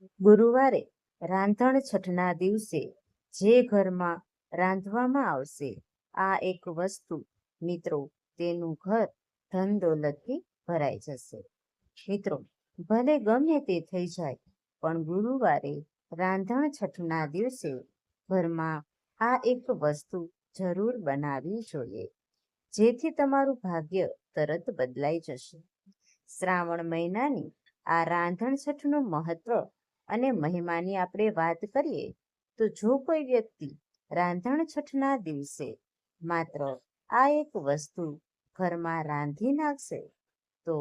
ગુરુવારે રાંધણ છઠના દિવસે જે ઘરમાં રાંધવામાં આવશે આ એક વસ્તુ, મિત્રો, તેનું ઘર ધન દોલતથી ભરાઈ જશે. મિત્રો, ભલે ગમે તે થઈ જાય, પણ ગુરુવારે રાંધણ છઠના દિવસે ઘરમાં આ એક વસ્તુ જરૂર બનાવવી જોઈએ, જેથી તમારું ભાગ્ય તરત બદલાઈ જશે. શ્રાવણ મહિનાની આ રાંધણ છઠનું મહત્વ અને મહિમાની આપણે વાત કરીએ તો જો કોઈ વ્યક્તિ રાંધણ છઠના દિવસે માત્ર આ એક વસ્તુ ઘરમાં રાંધી નાખશે તો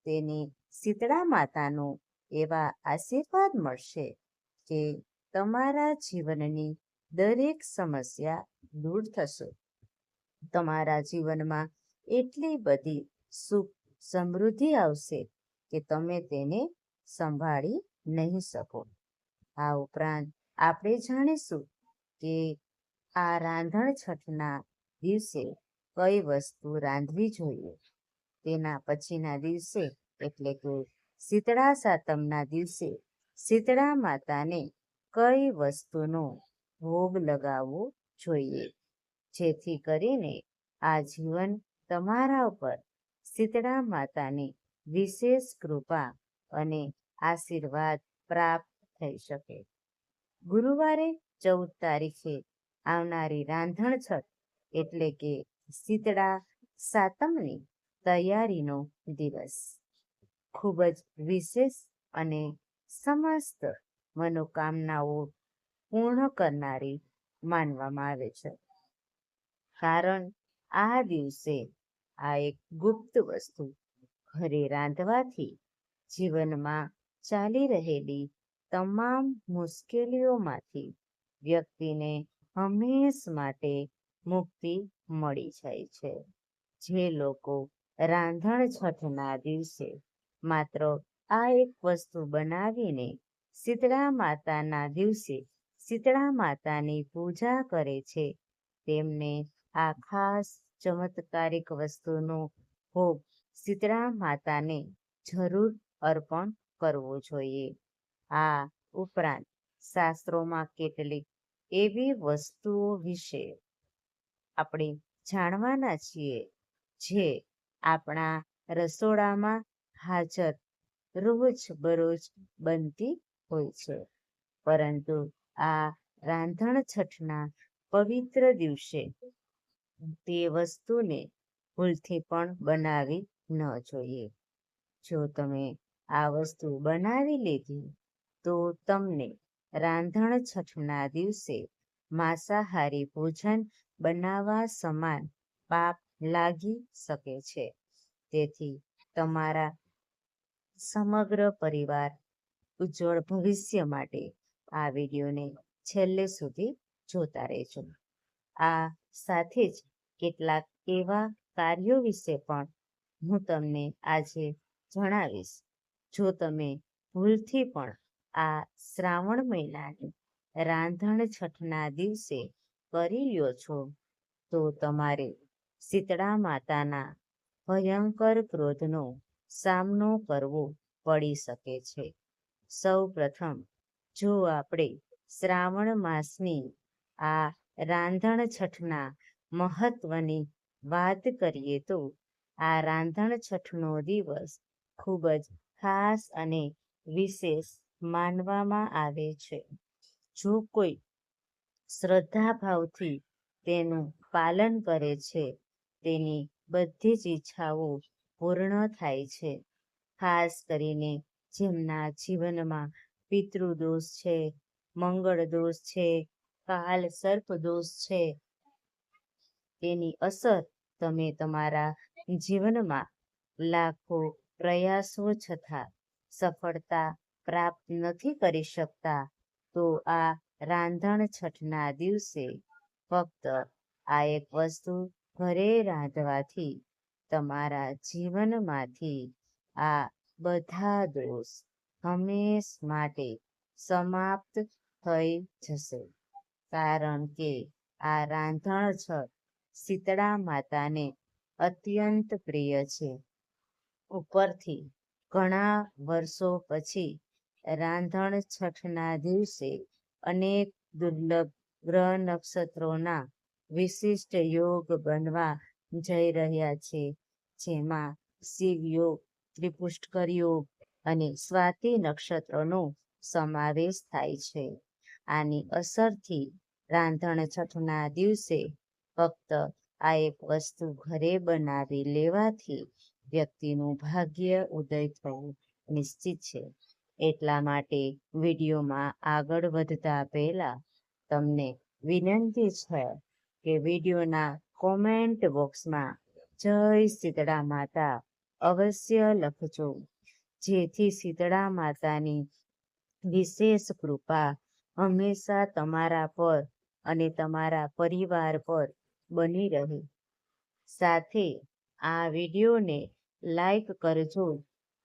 તેને શીતળા માતાનો એવા આશીર્વાદ મળશે કે તમારા જીવનની દરેક સમસ્યા દૂર થશે. તમારા જીવનમાં એટલી બધી સુખ સમૃદ્ધિ આવશે કે તમે તેને સંભાળી નહીં શકો. આ ઉપરાંત આપણે જાણીશું કે આ રાંધણ છઠના દિવસે કઈ વસ્તુ રાંધવી જોઈએ. તેના પછીના દિવસે એટલે કે શીતળા સાતમના દિવસે શીતળા માતાને કઈ વસ્તુનો ભોગ લગાવવો જોઈએ, જેથી કરીને આ જીવન તમારા ઉપર શીતળા માતાની વિશેષ કૃપા અને આશીર્વાદ પ્રાપ્ત થઈ શકે. ગુરુવારે 14 તારીખે આવનારી રાંધણ છઠ એટલે કે શીતળા સાતમની તૈયારીનો દિવસ ખૂબ જ વિશેષ અને સમસ્ત મનોકામનાઓ પૂર્ણ કરનારી માનવામાં આવે છે. કારણ આ દિવસે આ એક ગુપ્ત વસ્તુ ઘરે રાંધવાથી જીવનમાં ચાલી રહેલી તમામ મુશ્કેલીઓમાંથી વ્યક્તિને હંમેશ માટે મુક્તિ મળી જાય છે. જે લોકો રાંધણ છઠના દિવસે માત્ર આ એક વસ્તુ બનાવીને શીતળા માતાના દિવસે શીતળા માતાની પૂજા કરે છે, તેમને આ ખાસ ચમત્કારિક વસ્તુનો ભોગ શીતળા માતાને જરૂર અર્પણ કરવો જોઈએ. આ ઉપરાંત શાસ્ત્રોમાં કેટલીક એવી વસ્તુઓ વિશે આપણે જાણવાના છીએ જે આપણા રસોડામાં હાજર રોજ બરોજ બનતી હોય છે, પરંતુ આ રાંધણ છઠના પવિત્ર દિવસે તે વસ્તુને ભૂલથી પણ બનાવી ન જોઈએ. જો તમે આ વસ્તુ બનાવી લીધી તો તમને રાંધણ છઠના દિવસે માંસાહારી ભોજન બનાવવા સમાન પાપ લાગી શકે છે. તેથી તમારા સમગ્ર પરિવાર ઉજ્જવળ ભવિષ્ય માટે આ વિડીયોને છેલ્લે સુધી જોતા રહેજો. આ સાથે જ કેટલાક એવા કાર્યો વિશે પણ હું તમને આજે જણાવીશ. જો તમે ભૂલથી પણ આ શ્રાવણ મહિનાની રાંધણ છઠના દિવસે કરી લ્યો છો તો તમારે શીતળા માતાના ભયંકર ક્રોધનો સામનો કરવો પડી શકે છે. સૌ પ્રથમ જો આપણે શ્રાવણ માસની આ રાંધણ છઠના મહત્વની વાત કરીએ તો આ રાંધણ છઠનો દિવસ ખૂબ જ ખાસ અને વિશેષ માનવામાં આવે છે. જો કોઈ શ્રદ્ધાભાવથી તેનું પાલન કરે છે, તેની બધી જ ઈચ્છાઓ પૂર્ણ થાય છે. ખાસ કરીને જેમના જીવનમાં પિતૃદોષ છે, મંગળ દોષ છે, કાલ સર્પ દોષ છે, તેની અસર તમે તમારા જીવનમાં લાખો પ્રયાસો છતાં સફળતા પ્રાપ્ત નથી કરી શકતા, તો આ રાંધણ છઠના દિવસે ફક્ત આ એક વસ્તુ ઘરે રાંધવાથી તમારા જીવનમાંથી આ બધા દોષ હંમેશ માટે સમાપ્ત થઈ જશે. કારણ કે આ રાંધણ છઠ શીતળા માતાને અત્યંત પ્રિય છે. ઉપરથી ઘણા વર્ષો પછી રાંધણ છઠના દિવસે અનેક દુર્લભ ગ્રહ નક્ષત્રોના વિશિષ્ટ યોગ બનવા જઈ રહ્યા છે, જેમાં શિવયોગ, ત્રિપુષ્કર યોગ અને સ્વાતિ નક્ષત્રનો સમાવેશ થાય છે. આની અસરથી રાંધણ છઠના દિવસે ફક્ત આ એક વસ્તુ ઘરે બનાવી લેવાથી વ્યક્તિનું ભાગ્ય ઉદય થવું નિશ્ચિત છે. એટલા માટે વિડીયોમાં આગળ વધતા પહેલા તમને વિનંતી છે કે વિડીયોના કોમેન્ટ બોક્સમાં જય શીતળા માતા અવશ્ય લખજો, જેથી શીતળા માતાની વિશેષ કૃપા હંમેશા તમારા પર અને તમારા પરિવાર પર બની રહે. સાથે આ વિડીયોને લાઈક કરજો,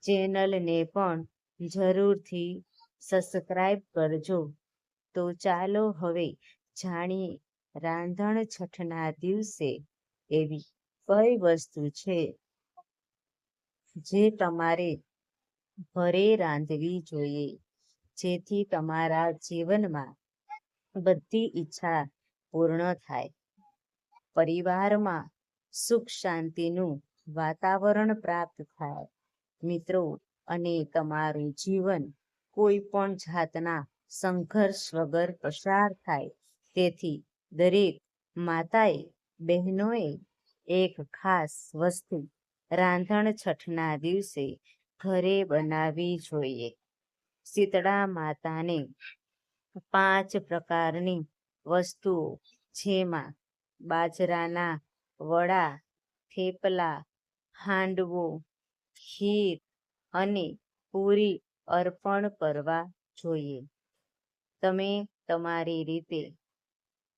ચેનલને પણ જરૂરથી સબસ્ક્રાઈબ કરજો. તો ચાલો હવે જાણીએ રાંધણ છઠના દિવસે એવી કઈ વસ્તુ છે જે તમારે ઘરે રાંધવી જોઈએ, જેથી તમારા જીવનમાં બધી ઈચ્છા પૂર્ણ થાય, પરિવારમાં સુખ શાંતિનું વાતાવરણ પ્રાપ્ત થાય, મિત્રો, અને તમારું જીવન કોઈ પણ જાતના સંઘર્ષ વગર પસાર થાય. તેથી દરેક માતાએ, બહેનોએ એક ખાસ વસ્તુ રાંધણ છઠના દિવસે ઘરે બનાવવી જોઈએ. શીતળા માતાને 5 પ્રકારની વસ્તુઓ, જેમાં બાજરાના વડા, થેપલા, હાંડવો, ખીર અને પૂરી અર્પણ કરવા જોઈએ. તમે તમારી રીતે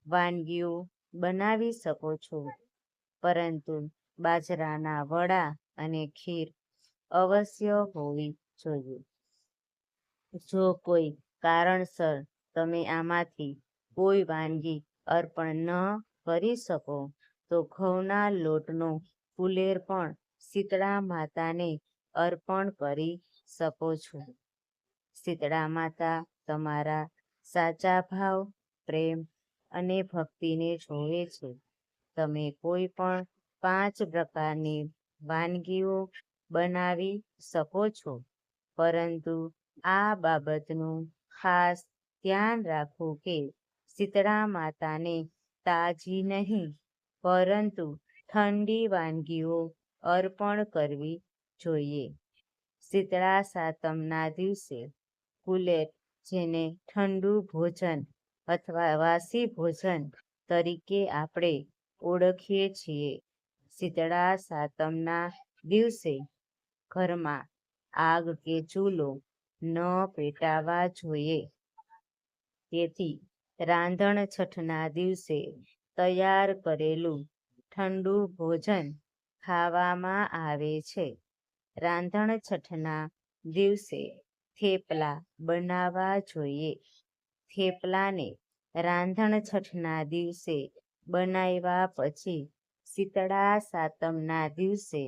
વાનગીઓ બનાવી શકો છો, પરંતુ બાજરાના વડા અને ખીર અવશ્ય હોવી જોઈએ. જો કોઈ કારણસર તમે આમાંથી કોઈ વાનગી અર્પણ ન કરી શકો તો ઘઉંના લોટનો ફુલેર પણ શીતળા માતાને અર્પણ કરી શકો છો. શીતળા માતા તમારા સાચા ભાવ, પ્રેમ અને ભક્તિને જોવે છે. તમે કોઈ પણ 5 પ્રકારની વાનગીઓ બનાવી શકો છો, પરંતુ આ બાબતનું ખાસ ધ્યાન રાખવું કે શીતળા માતાને તાજી નહીં, પરંતુ ઠંડી વાનગીઓ અર્પણ કરવી જોઈએ. શીતળા સાતમના દિવસે કુલેર, જેને ઠંડુ ભોજન અથવા વાસી ભોજન તરીકે આપણે ઓળખીએ છીએ, શીતળા સાતમના દિવસે ઘરમાં આગ કે ચૂલો ન પેટાવા જોઈએ. તેથી રાંધણ છઠના દિવસે તૈયાર કરેલું ઠંડુ ભોજન ખાવામાં આવે છે. રાંધણ છઠના દિવસે થેપલા બનાવવા જોઈએ. થેપલાને રાંધણ છઠના દિવસે બનાવ્યા પછી શીતળા સાતમના દિવસે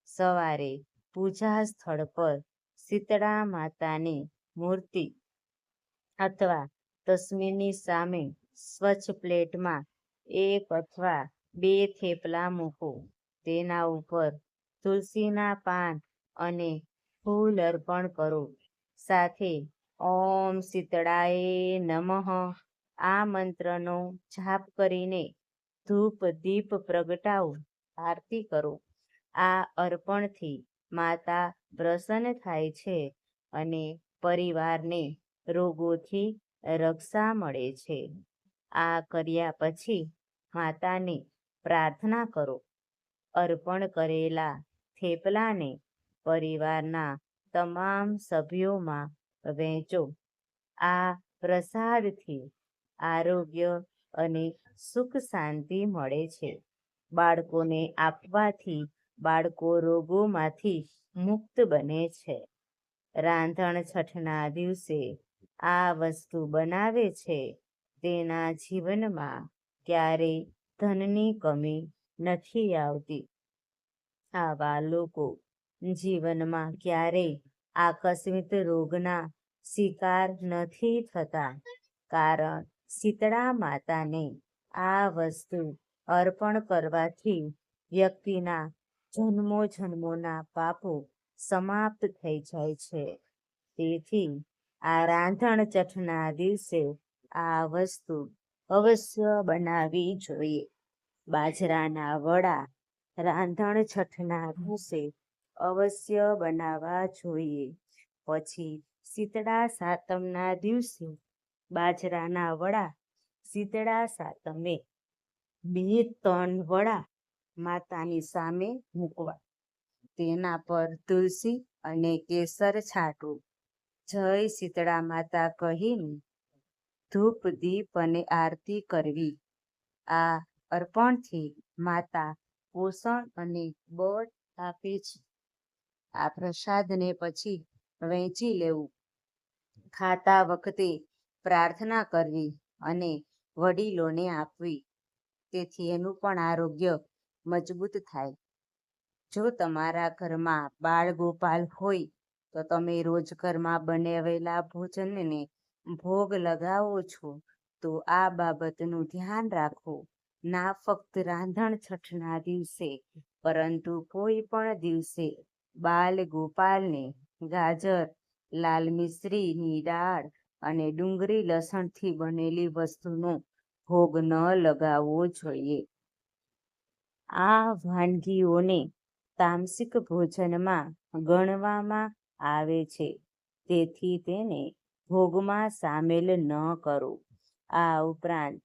સવારે પૂજા સ્થળ પર શીતળા માતાની મૂર્તિ અથવા તસવીરની સામે સ્વચ્છ પ્લેટમાં 1 અથવા 2 થેપલા મૂકો. તેના ઉપર તુલસીના પાન અને ફૂલ અર્પણ કરો. સાથે ઓમ શીતળાય નમઃ આ મંત્રનો જાપ કરીને ધૂપ દીપ પ્રગટાવો, આરતી કરો. આ અર્પણથી માતા પ્રસન્ન થાય છે અને પરિવારને રોગોથી રક્ષા મળે છે. આ કર્યા પછી માતાને પ્રાર્થના કરો. અર્પણ કરેલા થેપલાને પરિવારના તમામ સભ્યોમાં વહેંચો. આ પ્રસાદથી આરોગ્ય અને સુખ શાંતિ મળે છે. બાળકોને આપવાથી બાળકો રોગોમાંથી મુક્ત બને છે. રાંધણ છઠના દિવસે આ વસ્તુ બનાવે છે તેના જીવનમાં ક્યારેય ધનની કમી નથી આવતી. આવા લોકો જીવનમાં ક્યારેય આકસ્મિક રોગના સ્વીકાર નથી થતા, કારણ શીતળા માતાને આ વસ્તુ અર્પણ કરવાથી વ્યક્તિના જન્મો જન્મોના પાપો સમાપ્ત થઈ જાય છે. તેથી આ રાંધણ છઠના દિવસે આ વસ્તુ અવશ્ય બનાવવી જોઈએ. બાજરાના વડા રાંધણ છઠના દિવસે અવશ્ય બનાવવા જોઈએ. પછી શીતળા સાતમના દિવસે બાજરાના વડા શીતળા સાતમે 2-3 વડા માતાની સામે મૂકવા, તેના પર તુલસી અને કેસર છાંટવું, જય શીતળા માતા કહીને ધૂપ દીપ અને આરતી કરવી. આ અર્પણથી માતા પોષણ અને બળ આપે છે. આ પ્રસાદને પછી વહેંચી લેવું. ખાતા વખતે પ્રાર્થના કરવી અને વડીલોને આપવી, તેથી એનું પણ આરોગ્ય મજબૂત થાય. જો તમારા ઘરમાં બાળ ગોપાલ હોય તો તમે રોજ ઘરમાં બનાવેલા ભોજનને ભોગ લગાવો છો, તો આ બાબતનું ધ્યાન રાખો. ના ફક્ત રાંધણ છઠના દિવસે, પરંતુ કોઈ પણ દિવસે બાલ ગોપાલને ગાજર, લાલ મિશ્રીની દાળ અને ડુંગળી લસણથી બનેલી વસ્તુનો ભોગ ન લગાવવો જોઈએ. આ વાનગીઓને તામસિક ભોજનમાં ગણવામાં આવે છે, તેથી તેને ભોગમાં સામેલ ન કરો. આ ઉપરાંત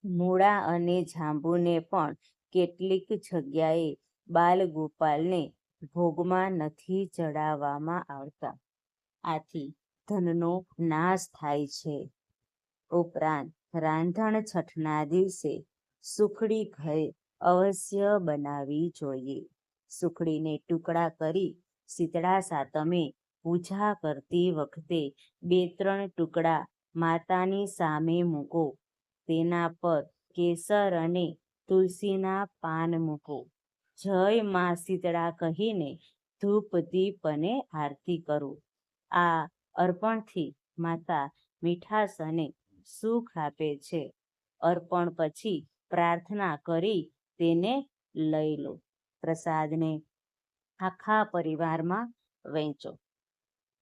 મૂળા અને જાંબુને પણ કેટલીક જગ્યાએ બાલગોપાલને ભોગમાં નથી ચડાવવામાં આવતા. આથી ધનનો નાશ થાય છે. ઉપરાંત રાંધણ છઠના દિવસે સુખડી ઘરે અવશ્ય બનાવવી જોઈએ. સુખડીને ટુકડા કરી શીતળા સાતમે પૂજા કરતી વખતે 2-3 ટુકડા માતાની સામે મૂકો. તેના પર કેસર અને તુલસીના પાન મૂકો. જય મા શીતળા કહીને ધૂપ દીપ અને આરતી કરો. આ અર્પણથી માતા મીઠાશ અને સુખ આપે છે. અર્પણ પછી પ્રાર્થના કરી તેને લઈ લો. પ્રસાદને આખા પરિવારમાં વહેંચો.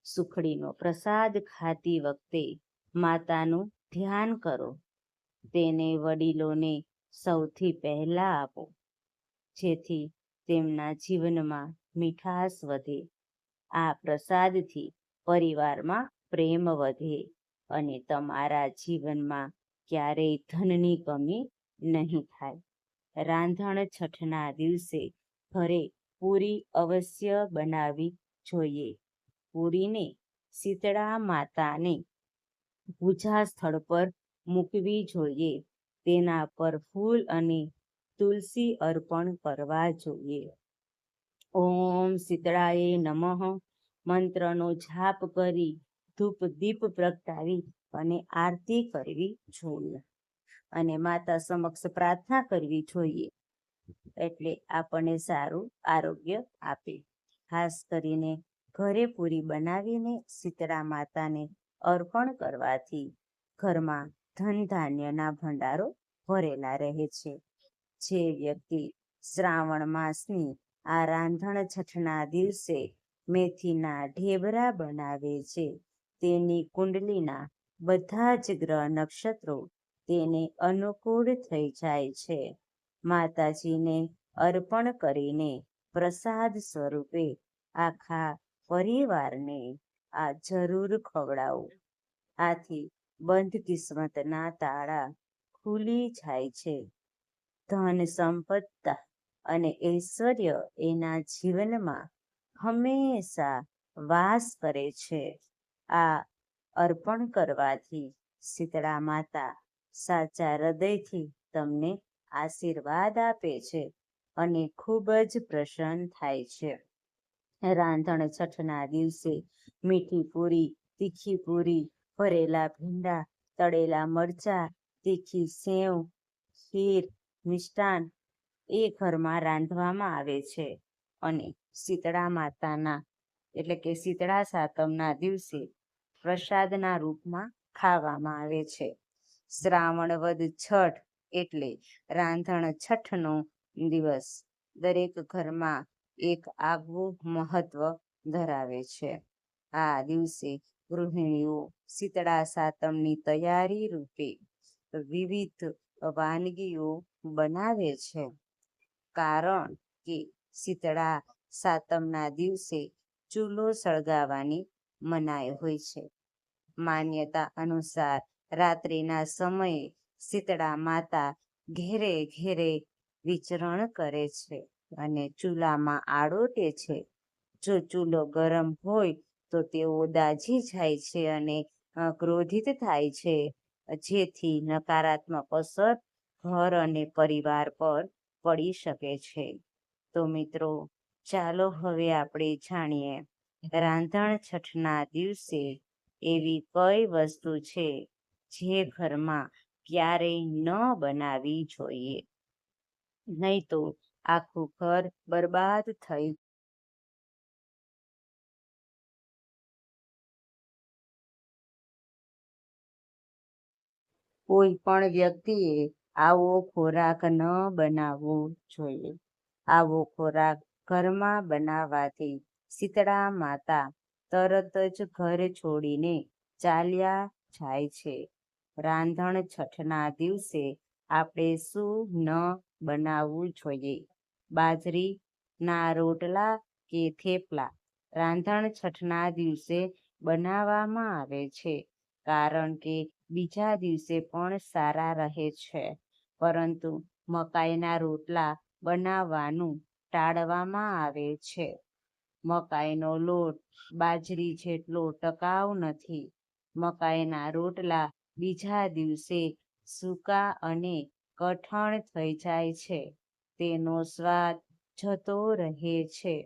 સુખડીનો પ્રસાદ ખાતી વખતે માતાનું ધ્યાન કરો. તેને વડીલોને સૌથી પહેલા આપો, જેથી તેમના જીવનમાં મીઠાશ વધે. આ પ્રસાદથી પરિવારમાં પ્રેમ વધે અને તમારા જીવનમાં ક્યારેય ધનની કમી નહીં થાય. રાંધણ છઠના દિવસે ઘરે પૂરી અવશ્ય બનાવવી જોઈએ. પૂરીને શીતળા માતાને પૂજા સ્થળ પર મૂકવી જોઈએ. તેના પર ફૂલ અને તુલસી અર્પણ કરવા જોઈએ. ઓમ શીતળાએ નમઃ મંત્રનો જાપ કરી ધૂપ દીપ પ્રગટાવી અને આરતી કરવી જોઈએ અને માતા સમક્ષ પ્રાર્થના કરવી જોઈએ, એટલે આપણને સારું આરોગ્ય આપે. ખાસ કરીને ઘરે પૂરી બનાવીને શીતળા માતાને અર્પણ કરવાથી ઘરમાં ધન ધાન્યના ભંડારો ભરેલા રહે છે. જે વ્યક્તિ શ્રાવણ માસની આ રાંધણ છઠના દિવસે મેથીના ઢેબરા બનાવે છે, તેની કુંડલીના બધા જ ગ્રહ નક્ષત્રો તેને અનુકૂળ થઈ જાય છે. માતાજીને અર્પણ કરીને પ્રસાદ સ્વરૂપે આખા પરિવારને આ જરૂર ખવડાવો. આથી બંધ કિસ્મતના તાળા ખુલી જાય છે. ધન સંપત્તિ અને ઐશ્વર્ય એના જીવનમાં હંમેશા વાસ કરે છે. આ અર્પણ કરવાથી શીતળા માતા સાચા હૃદયથી તમને આશીર્વાદ આપે છે અને ખૂબ જ પ્રસન્ન થાય છે. રાંધણ છઠના દિવસે મીઠી પૂરી, તીખી પૂરી, ભરેલા ભીંડા, તળેલા મરચા, તીખી સેવ, ખીર, મિષ્ટાન એ ઘરમાં રાંધવામાં આવે છે અને શીતળા માતાના એટલે કે શીતળા સાતમના દિવસે પ્રસાદના રૂપમાં ખાવામાં આવે છે. શ્રાવણ વદ છઠ એટલે રાંધણ છઠનો દિવસ દરેક ઘરમાં એક આગવું મહત્વ ધરાવે છે. આ દિવસે ગૃહિણીઓ શીતળા સાતમની તૈયારી રૂપે વિવિધ વાનગીઓ બનાવે છે. કારણ કે શીતળા સાતમના દિવસે ચૂલો સળગાવવાની મનાઈ હોય છે. માન્યતા અનુસાર રાત્રિના સમયે શીતળા માતા ઘેરે ઘેરે વિચરણ કરે છે અને ચૂલામાં આડોટે છે. જો ચૂલો ગરમ હોય તો તેઓ દાઝી જાય છે અને ક્રોધિત થાય છે, જેથી નકારાત્મક અસર ઘર અને પરિવાર પર પડી શકે છે. તો મિત્રો, ચાલો હવે આપણે જાણીએ રાંધણ છઠના દિવસે એવી કઈ વસ્તુ છે જે ઘરમાં ક્યારેય ન બનાવવી જોઈએ, નહીં તો આખું ઘર બરબાદ થઈ કોઈ પણ વ્યક્તિએ આવો ખોરાક ન બનાવવો જોઈએ. આવો ખોરાક ઘરમાં બનાવવાથી શીતળા માતા તરત જ ઘર છોડીને ચાલ્યા જાય છે. રાંધણ છઠના દિવસે આપણે શું ન બનાવવું જોઈએ? બાજરીના રોટલા કે થેપલા રાંધણ છઠના દિવસે બનાવવામાં આવે છે, કારણ કે બીજા દિવસે પણ સારા રહે છે. પરંતુ મકાઈના રોટલા બનાવવાનું ટાળવામાં આવે છે. મકાઈનો લોટ બાજરી જેટલો ટકાઉ નથી. મકાઈના રોટલા બીજા દિવસે સૂકા અને કઠણ થઈ જાય છે. તેનો સ્વાદ જતો રહે છે.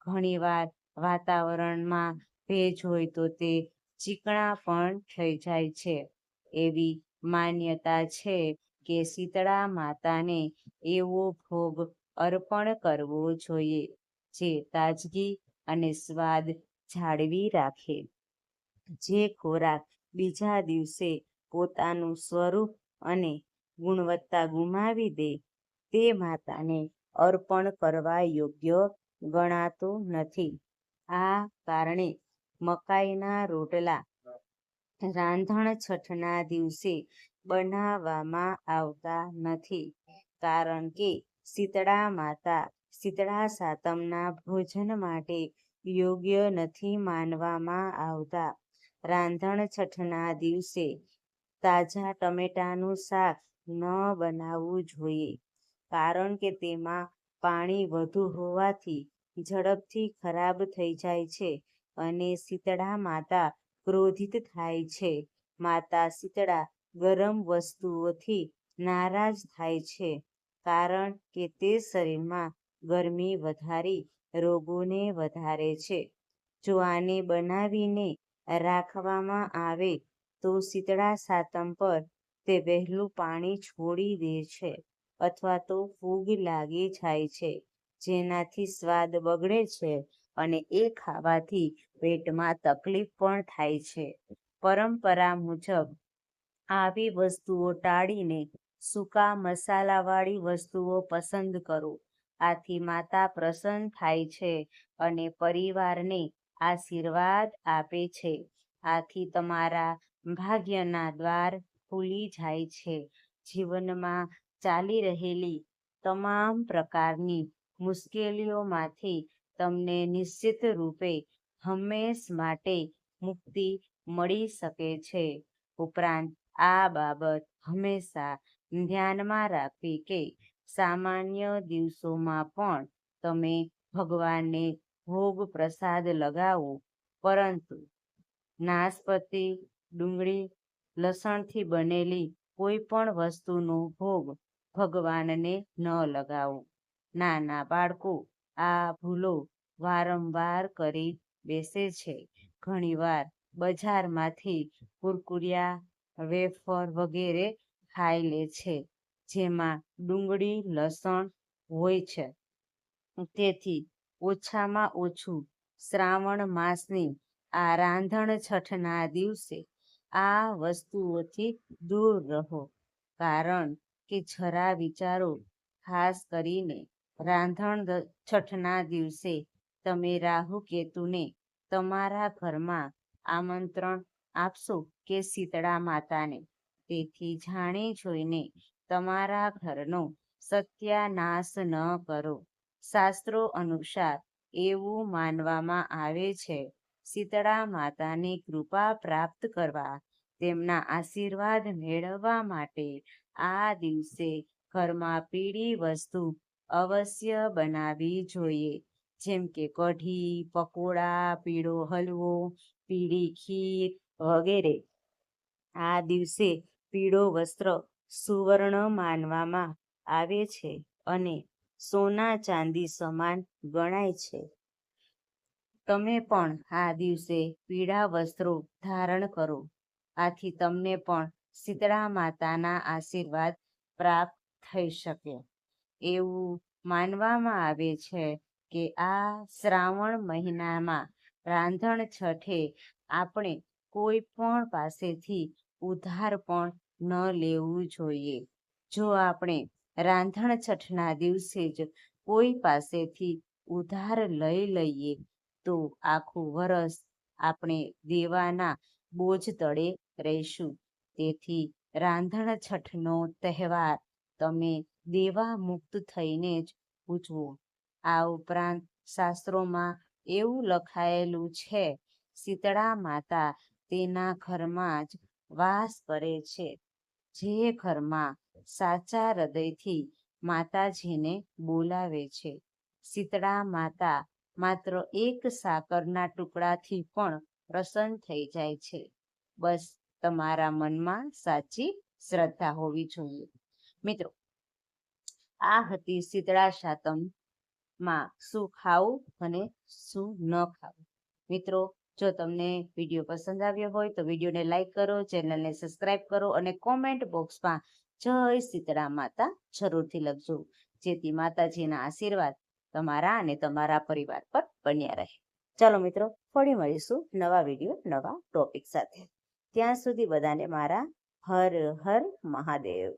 ઘણીવાર વાતાવરણમાં ભેજ હોય તો તે ચીકણા પણ થઈ જાય છે. એવી માન્યતા છે કે શીતળા માતાને એવો ભોગ અર્પણ કરવો જોઈએ જે તાજગી અને સ્વાદ જાળવી રાખે. જે ખોરાક બીજા દિવસે પોતાનું સ્વરૂપ અને ગુણવત્તા ગુમાવી દે તે માતાને અર્પણ કરવા યોગ્ય ગણાતો નથી. આ કારણે મકાઈના રોટલા રાંધણ છઠના દિવસે બનાવવામાં આવતા નથી, કારણ કે શીતળા માતા શીતળા સાતમના ભોજન માટે યોગ્ય નથી માનવામાં આવતા. રાંધણ છઠના દિવસે તાજા ટમેટાનું શાક ન બનાવવું જોઈએ, કારણ કે તેમાં પાણી વધુ હોવાથી ઝડપથી ખરાબ થઈ જાય છે અને શીતળા માતા ક્રોધિત થાય છે. માતા શીતળા ગરમ વસ્તુઓથી નારાજ થાય છે, કારણ કે તે શરીરમાં ગરમી વધારી રોગોને વધારે છે. જો આને બનાવીને રાખવામાં આવે તો શીતળા સાતમ પર તે વહેલું પાણી છોડી દે છે અથવા તો ફૂગ લાગી જાય છે, જેનાથી સ્વાદ બગડે છે અને એ ખાવાથી પેટમાં તકલીફ પણ થાય છે. પરંપરા મુજબ આવી વસ્તુઓ ટાળીને સૂકા મસાલાવાળી વસ્તુઓ પસંદ કરો. આથી માતા પ્રસન્ન થાય છે અને પરિવારને આશીર્વાદ આપે છે. આથી તમારા ભાગ્યના દ્વાર ખુલી જાય છે. જીવનમાં ચાલી રહેલી તમામ પ્રકારની મુશ્કેલીઓમાંથી તમને નિશ્ચિત રૂપે હંમેશ માટે મુક્તિ મળી શકે છે. ઉપરાંત આ બાબત હંમેશા ધ્યાનમાં રાખવી કે સામાન્ય દિવસોમાં પણ તમે ભગવાનને ભોગ પ્રસાદ લગાવો, પરંતુ નાશપતી, ડુંગળી, લસણથી બનેલી કોઈ પણ વસ્તુનો ભોગ ભગવાનને ન લગાવો. નાના બાળકો આ ભૂલો વારંવાર કરી બેસે છે. ઘણીવાર બજારમાંથી કુરકુરિયા, વેફર વગેરે ખાઈ લે છે, જેમાં ડુંગળી, લસણ હોય છે. તેથી ઓછામાં ઓછું શ્રાવણ માસની આ રાંધણ છઠના દિવસે આ વસ્તુઓથી દૂર રહો, કારણ કે જરા વિચારો, ખાસ કરીને રાંધણ છઠના દિવસે તમે રાહુ કેતુને તમારા ઘરમાં આમંત્રણ આપશો કે શીતળા માતાને. તેથી જાણી જોઈને તમારા ઘરનો સત્યાનાશ ન કરો. શાસ્ત્રો અનુસાર એવું માનવામાં આવે છે, શીતળા માતાની કૃપા પ્રાપ્ત કરવા, તેમના આશીર્વાદ મેળવવા માટે આ દિવસે ઘરમાં પીળી વસ્તુ અવશ્ય બનાવવી જોઈએ, જેમ કે કઢી, પકોડા, પીળો હલવો, પીળી ખીર વગેરે. આ દિવસે પીળો વસ્ત્ર સુવર્ણ માનવામાં આવે છે અને સોના ચાંદી સમાન ગણાય છે. તમે પણ આ દિવસે પીળા વસ્ત્રો ધારણ કરો. આથી તમને પણ શીતળા માતાના આશીર્વાદ પ્રાપ્ત થઈ શકે. એવું માનવામાં આવે છે કે આ શ્રાવણ મહિનામાં રાંધણ છઠે આપણે કોઈ પણ પાસેથી ઉધાર પણ ન લેવું જોઈએ. જો આપણે રાંધણ છઠના દિવસે જ કોઈ પાસેથી ઉધાર લઈ લઈએ તો આખું વરસ આપણે દેવાના બોજ તળે રહીશું. તેથી રાંધણ છઠનો તહેવાર તમે દેવા મુક્ત થઈને જ ઉજવો. આ ઉપરાંત શાસ્ત્રોમાં એવું લખાયેલું છે, શીતળા માતા તેના ઘરમાં જ વાસ કરે છે. જે ઘરમાં સાચા હૃદયથી માતાજીને બોલાવે છે, શીતળા માતા માત્ર એક સાકરના ટુકડાથી પણ પ્રસન્ન થઈ જાય છે. બસ તમારા મનમાં સાચી શ્રદ્ધા હોવી જોઈએ. મિત્રો, આ હતી શીતળા સાતમમાં શું ખાવું અને શું ન ખાવું. મિત્રો, જો તમને વિડીયો પસંદ આવ્યો હોય તો વિડીયોને લાઈક કરો, ચેનલને સબસ્ક્રાઈબ કરો અને કોમેન્ટ બોક્સમાં જય શીતળા માતા જરૂરથી લખજો, જેથી માતાજીના આશીર્વાદ તમારા અને તમારા પરિવાર પર બન્યા રહે. ચાલો મિત્રો, ફરી મળીશું નવા વિડીયો નવા ટોપિક સાથે. ત્યાં સુધી બધાને મારા હર હર મહાદેવ.